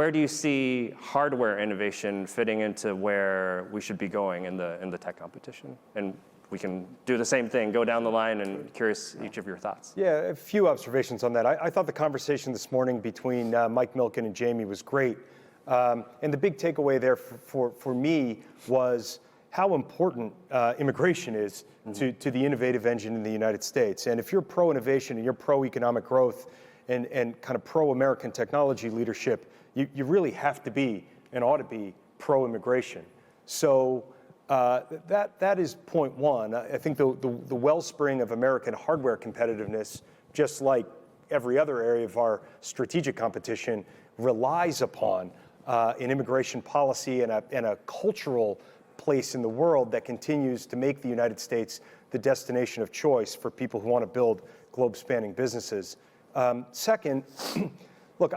where do you see hardware innovation fitting into where we should be going in the tech competition? And we can do the same thing, go down the line, and curious each of your thoughts. Yeah, a few observations on that. I thought the conversation this morning between Mike Milken and Jamie was great. And the big takeaway there for me was how important immigration is to the innovative engine in the United States. And if you're pro-innovation and you're pro-economic growth and kind of pro-American technology leadership, you really have to be and ought to be pro-immigration. So that is point one. I think the wellspring of American hardware competitiveness, just like every other area of our strategic competition, relies upon an immigration policy and a cultural place in the world that continues to make the United States the destination of choice for people who want to build globe-spanning businesses. Second, look,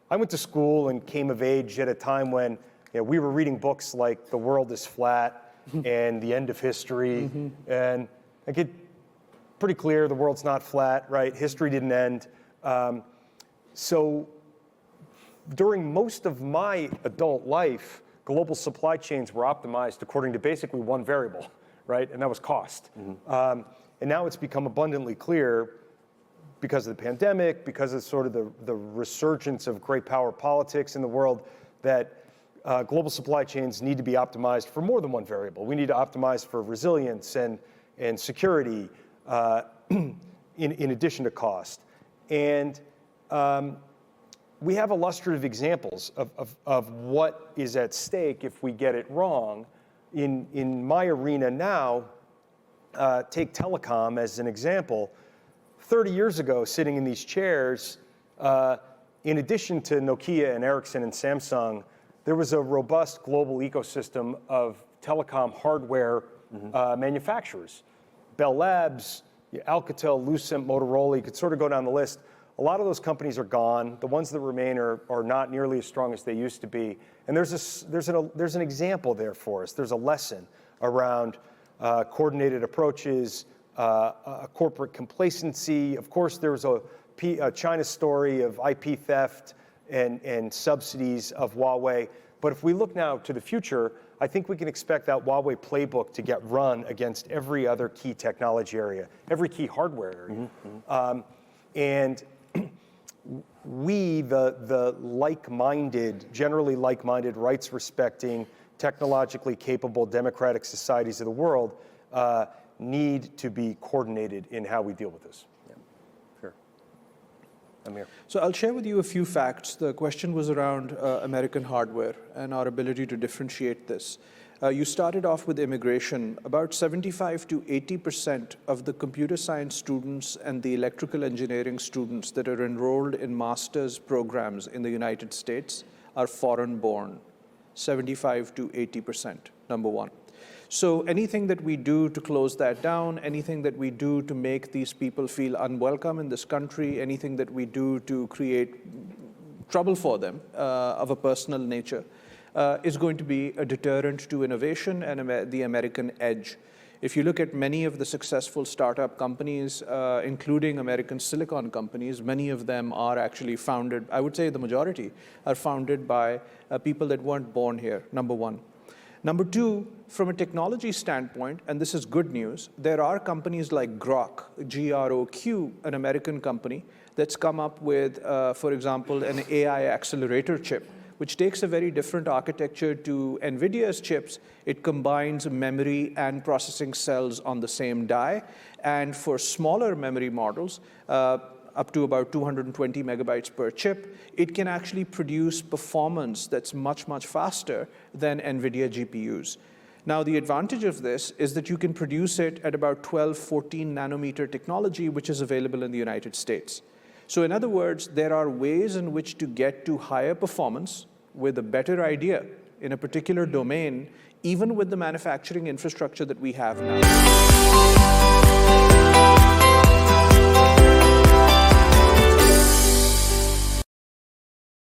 I went to school and came of age at a time when we were reading books like The World is Flat and The End of History, and I get pretty clear the world's not flat, right? History didn't end. So during most of my adult life, global supply chains were optimized according to basically one variable, right? And that was cost. And now it's become abundantly clear because of the pandemic, because of sort of the resurgence of great power politics in the world, that global supply chains need to be optimized for more than one variable. We need to optimize for resilience and security in addition to cost. And we have illustrative examples of what is at stake if we get it wrong. In my arena now, take telecom as an example. 30 years ago, sitting in these chairs, in addition to Nokia and Ericsson and Samsung, there was a robust global ecosystem of telecom hardware manufacturers. Bell Labs, Alcatel, Lucent, Motorola, you could sort of go down the list. A lot of those companies are gone. The ones that remain are not nearly as strong as they used to be. And there's an example there for us. There's a lesson around coordinated approaches, corporate complacency. Of course, there's a China story of IP theft and subsidies of Huawei. But if we look now to the future, I think we can expect that Huawei playbook to get run against every other key technology area, every key hardware area. And we, the like-minded, generally like-minded, rights-respecting, technologically capable democratic societies of the world need to be coordinated in how we deal with this. Yeah, sure. Amir. So I'll share with you a few facts. The question was around American hardware and our ability to differentiate this. You started off with immigration. About 75 to 80% of the computer science students and the electrical engineering students that are enrolled in master's programs in the United States are foreign-born. 75 to 80%, number one. So anything that we do to close that down, anything that we do to make these people feel unwelcome in this country, anything that we do to create trouble for them of a personal nature, is going to be a deterrent to innovation and the American edge. If you look at many of the successful startup companies, including American silicon companies, many of them are actually founded, I would say the majority, are founded by people that weren't born here, number one. Number two, from a technology standpoint, and this is good news, there are companies like Grok, G-R-O-Q, an American company, that's come up with, for example, an AI accelerator chip, which takes a very different architecture to NVIDIA's chips. It combines memory and processing cells on the same die. And for smaller memory models, up to about 220 megabytes per chip, it can actually produce performance that's much, much faster than NVIDIA GPUs. Now, the advantage of this is that you can produce it at about 12, 14 nanometer technology, which is available in the United States. So in other words, there are ways in which to get to higher performance with a better idea in a particular domain, even with the manufacturing infrastructure that we have now.